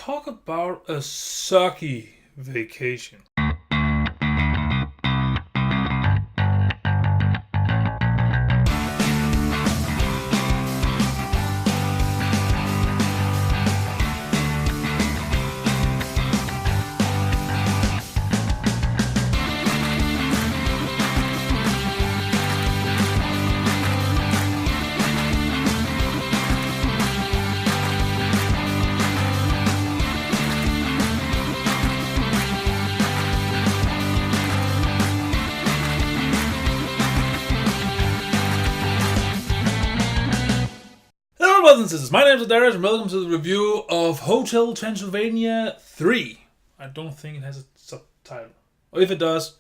talk about a sucky vacation. Brothers and sisters, my name is Daidarius and welcome to the review of Hotel Transylvania 3. I don't think it has a subtitle. Or if it does,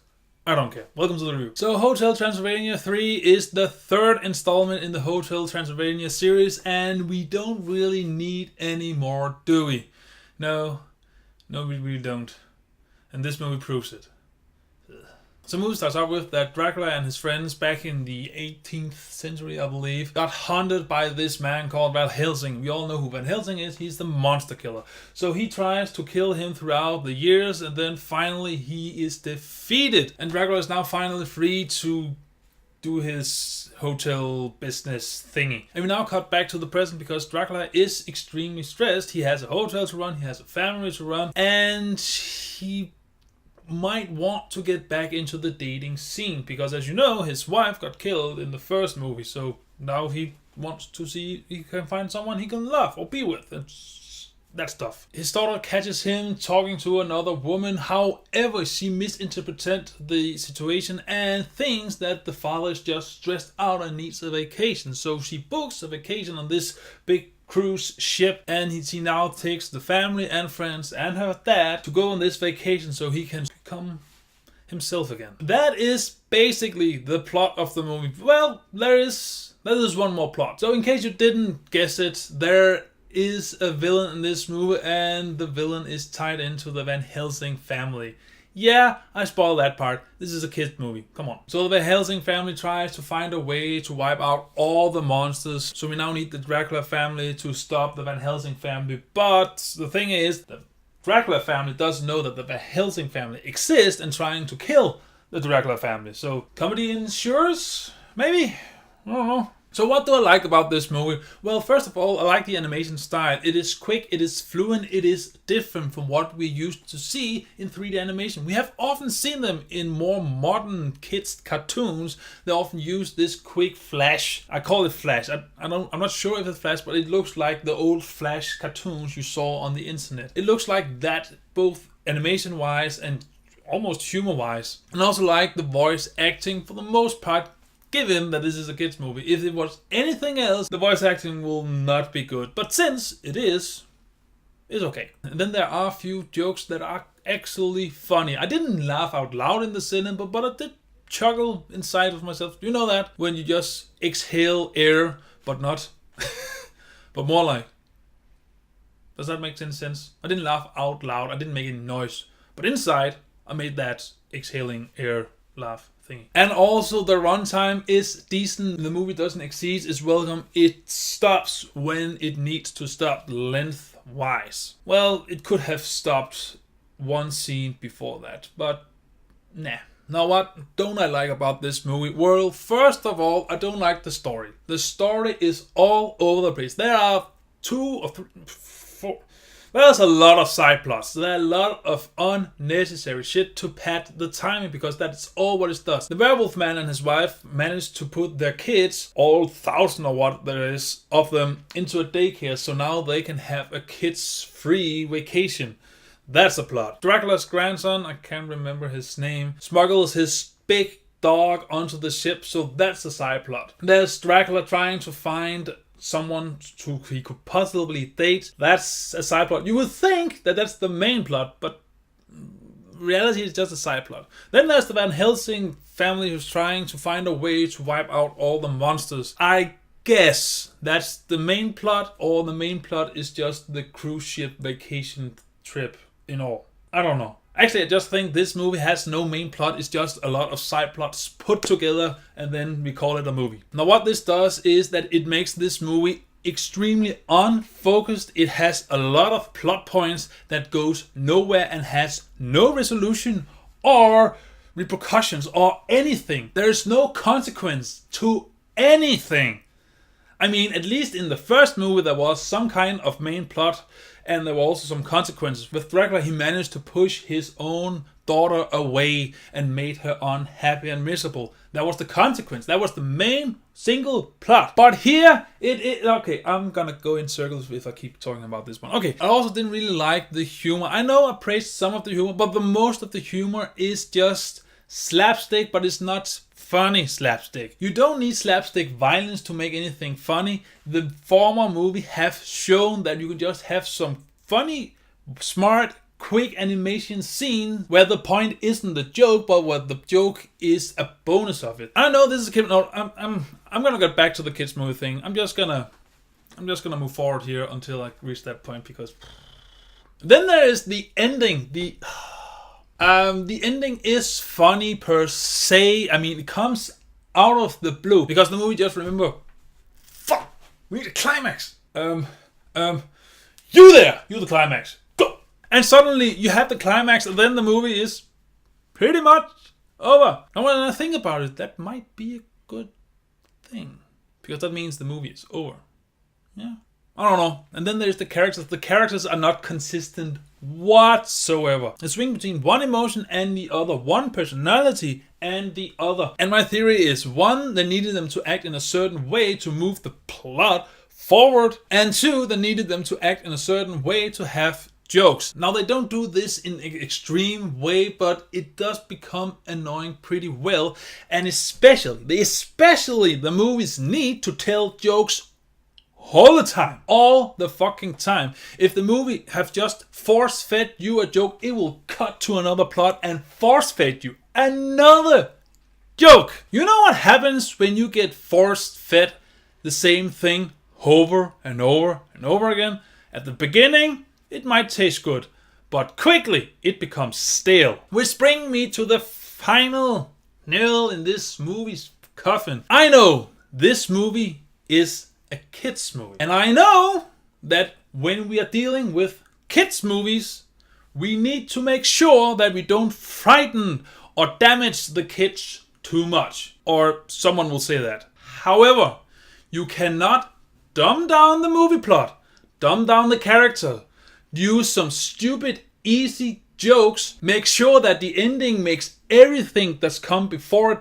I don't care. Welcome to the review. So Hotel Transylvania 3 is the third installment in the Hotel Transylvania series, and we don't really need any more, do we? No, we really don't. And this movie proves it. So the movie starts out with that Dracula and his friends back in the 18th century, I believe, got hunted by this man called Van Helsing. We all know who Van Helsing is. He's the monster killer. So he tries to kill him throughout the years, and then finally he is defeated. And Dracula is now finally free to do his hotel business thingy. And we now cut back to the present because Dracula is extremely stressed. He has a hotel to run, he has a family to run, and he might want to get back into the dating scene because, as you know, his wife got killed in the first movie, so now he wants to see if he can find someone he can love or be with and that stuff. His daughter catches him talking to another woman. However, she misinterprets the situation and thinks that the father is just stressed out and needs a vacation, so she books a vacation on this big cruise ship, and she now takes the family and friends and her dad to go on this vacation so he can become himself again. That is basically the plot of the movie. Well, there is one more plot. So in case you didn't guess it, there is a villain in this movie, and the villain is tied into the Van Helsing family. Yeah, I spoiled that part. This is a kid's movie. Come on. So the Van Helsing family tries to find a way to wipe out all the monsters. So we now need the Dracula family to stop the Van Helsing family. But the thing is, the Dracula family doesn't know that the Van Helsing family exists and trying to kill the Dracula family. So comedy ensures? Maybe? I don't know. So what do I like about this movie? Well, first of all, I like the animation style. It is quick, it is fluent, it is different from what we used to see in 3D animation. We have often seen them in more modern kids cartoons. They often use this quick flash. I call it flash. I'm not sure if it's flash, but it looks like the old flash cartoons you saw on the internet. It looks like that both animation-wise and almost humor-wise. And I also like the voice acting for the most part. Given that this is a kids movie, if it was anything else, the voice acting will not be good. But since it is, it's okay. And then there are a few jokes that are actually funny. I didn't laugh out loud in the cinema, but I did chuckle inside of myself. You know that? When you just exhale air, but not, but more like. Does that make any sense? I didn't laugh out loud. I didn't make any noise. But inside, I made that exhaling air laugh thingy. And also the runtime is decent. The movie doesn't exceed its welcome. It stops when it needs to stop lengthwise. Well, it could have stopped one scene before that, but nah. Now what don't I like about this movie? Well, first of all, I don't like the story. The story is all over the place. There are 2 or 3, 4... There's a lot of side plots. There are a lot of unnecessary shit to pad the timing because that's all what it does. The werewolf man and his wife managed to put their kids, all 1,000 or what there is of them, into a daycare so now they can have a kids-free vacation. That's a plot. Dracula's grandson, I can't remember his name, smuggles his big dog onto the ship, so that's a side plot. There's Dracula trying to find someone he could possibly date. That's a side plot. You would think that that's the main plot, but reality is just a side plot. Then there's the Van Helsing family who's trying to find a way to wipe out all the monsters. I guess that's the main plot, or the main plot is just the cruise ship vacation trip in all. I don't know. Actually, I just think this movie has no main plot. It's just a lot of side plots put together and then we call it a movie. Now what this does is that it makes this movie extremely unfocused. It has a lot of plot points that goes nowhere and has no resolution or repercussions or anything. There is no consequence to anything. I mean, at least in the first movie there was some kind of main plot and there were also some consequences. With Dracula, he managed to push his own daughter away and made her unhappy and miserable. That was the consequence. That was the main single plot. But here, okay, I'm gonna go in circles if I keep talking about this one. Okay, I also didn't really like the humor. I know I praised some of the humor, but the most of the humor is just slapstick, but it's not funny slapstick. You don't need slapstick violence to make anything funny. The former movie have shown that you can just have some funny, smart, quick animation scene where the point isn't the joke, but where the joke is a bonus of it. I know this is a kid. No, I'm gonna get back to the kids movie thing. I'm just gonna move forward here until I reach that point, because then there is the ending. The ending is funny per se. I mean, it comes out of the blue because the movie just remember, fuck, we need a climax. You there, you the climax, go. And suddenly you have the climax, and then the movie is pretty much over. And when I think about it, that might be a good thing, because that means the movie is over. Yeah, I don't know. And then there's the characters. The characters are not consistent whatsoever. They swing between one emotion and the other, one personality and the other. And my theory is, one, they needed them to act in a certain way to move the plot forward, and two, they needed them to act in a certain way to have jokes. Now, they don't do this in an extreme way, but it does become annoying pretty well. And especially the movies need to tell jokes all the time. All the fucking time. If the movie have just force-fed you a joke, it will cut to another plot and force-fed you another joke. You know what happens when you get force-fed the same thing over and over and over again? At the beginning, it might taste good, but quickly it becomes stale. Which brings me to the final nail in this movie's coffin. I know this movie is a kids movie, and I know that when we are dealing with kids movies, we need to make sure that we don't frighten or damage the kids too much, or someone will say that. However, you cannot dumb down the movie plot, dumb down the character, use some stupid easy jokes, make sure that the ending makes everything that's come before it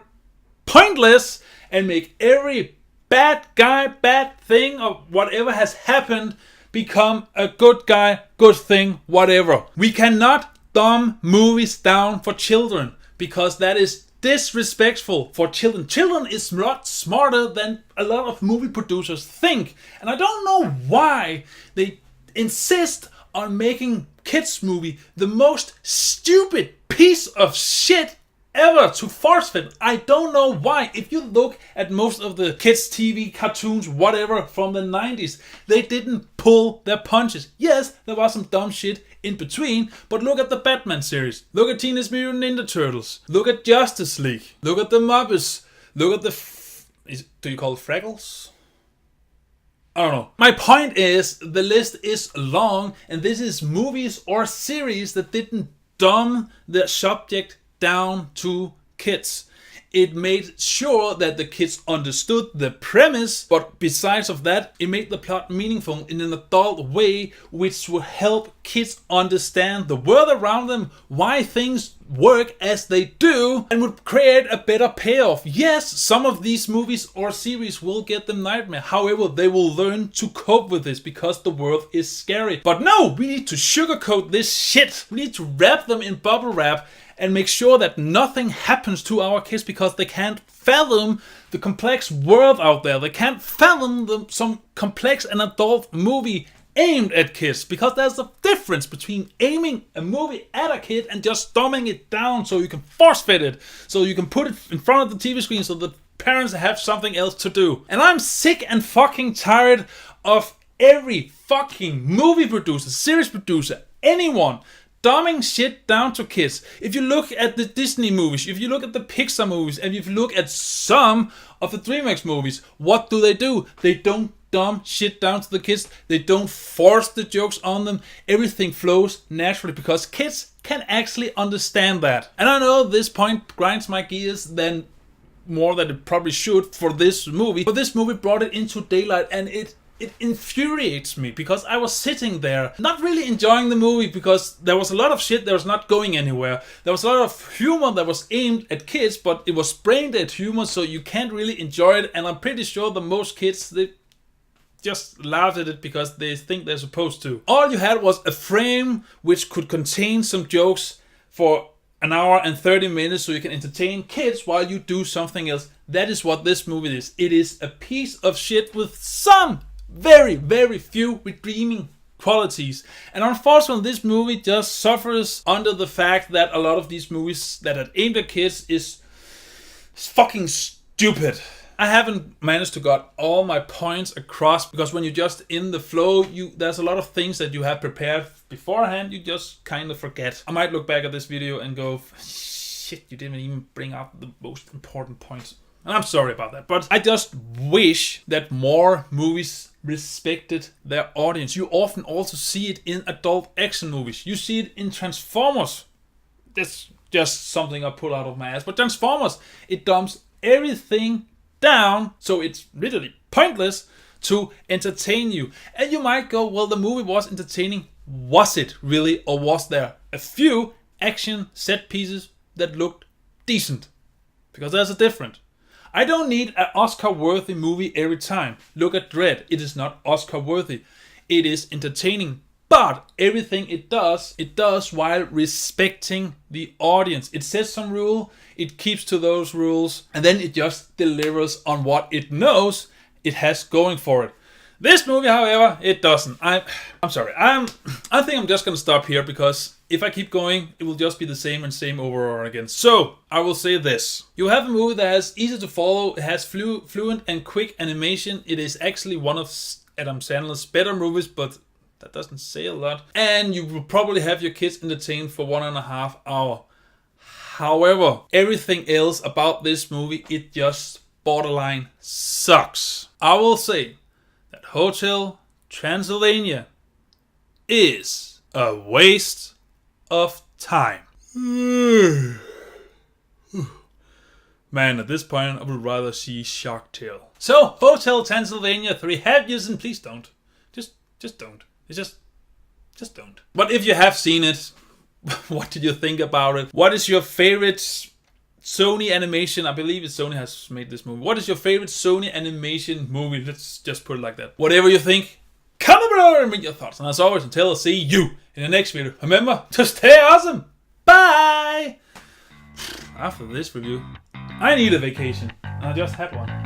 pointless, and make every bad guy, bad thing, or whatever has happened become a good guy, good thing, whatever. We cannot dumb movies down for children, because that is disrespectful for children. Children is a lot smarter than a lot of movie producers think. And I don't know why they insist on making kids movie the most stupid piece of shit ever to force fit. I don't know why. If you look at most of the kids TV cartoons, whatever, from the 90s, they didn't pull their punches. Yes, there was some dumb shit in between, but look at the Batman series, look at Teenage Mutant Ninja Turtles, look at Justice League, look at the Muppets, look at the do you call it Fraggles? I don't know. My point is, the list is long, and this is movies or series that didn't dumb the subject down to kids. It made sure that the kids understood the premise, but besides of that, it made the plot meaningful in an adult way, which would help kids understand the world around them, why things work as they do, and would create a better payoff. Yes, some of these movies or series will get them nightmare. However, they will learn to cope with this because the world is scary. But no, we need to sugarcoat this shit. We need to wrap them in bubble wrap and make sure that nothing happens to our kids, because they can't fathom the complex world out there. They can't fathom some complex and adult movie aimed at kids, because there's a difference between aiming a movie at a kid and just dumbing it down so you can force fit it, so you can put it in front of the TV screen so the parents have something else to do. And I'm sick and fucking tired of every fucking movie producer, series producer, anyone dumbing shit down to kids. If you look at the Disney movies, if you look at the Pixar movies, and if you look at some of the DreamWorks movies, what do? They don't dumb shit down to the kids. They don't force the jokes on them. Everything flows naturally because kids can actually understand that. And I know this point grinds my gears then more than it probably should for this movie. But this movie brought it into daylight, and it infuriates me because I was sitting there not really enjoying the movie because there was a lot of shit that was not going anywhere. There was a lot of humor that was aimed at kids, but it was brain dead humor, so you can't really enjoy it. And I'm pretty sure that most kids, they just laughed at it because they think they're supposed to. All you had was a frame which could contain some jokes for an hour and 30 minutes so you can entertain kids while you do something else. That is what this movie is. It is a piece of shit with some very, very few redeeming qualities. And unfortunately, this movie just suffers under the fact that a lot of these movies that are aimed at kids is fucking stupid. I haven't managed to got all my points across because when you're just in the flow, there's a lot of things that you have prepared beforehand, you just kind of forget. I might look back at this video and go, shit, you didn't even bring out the most important points. And I'm sorry about that, but I just wish that more movies respected their audience. You often also see it in adult action movies. You see it in Transformers. That's just something I pull out of my ass. But Transformers, it dumps everything down, so it's literally pointless to entertain you. And you might go, well, the movie was entertaining. Was it really? Or was there a few action set pieces that looked decent? Because there's a difference. I don't need an Oscar-worthy movie every time. Look at Dredd. It is not Oscar-worthy. It is entertaining. But everything it does while respecting the audience. It sets some rule, it keeps to those rules, and then it just delivers on what it knows it has going for it. This movie, however, it doesn't. I'm sorry. I think I'm just gonna stop here because if I keep going, it will just be the same and same over again. So I will say this: you have a movie that is easy to follow. It has fluent and quick animation. It is actually one of Adam Sandler's better movies, but that doesn't say a lot. And you will probably have your kids entertained for 1.5 hours. However, everything else about this movie, it just borderline sucks. I will say that Hotel Transylvania is a waste of time. Man, at this point, I would rather see Shark Tale. So, Hotel Transylvania 3, have you seen? Please don't. Just don't. It's just don't. But if you have seen it, what did you think about it? What is your favorite Sony animation? I believe it's Sony has made this movie. What is your favorite Sony animation movie? Let's just put it like that. Whatever you think, comment below and read your thoughts. And as always, until I see you in the next video, remember to stay awesome. Bye! After this review, I need a vacation. I just had one.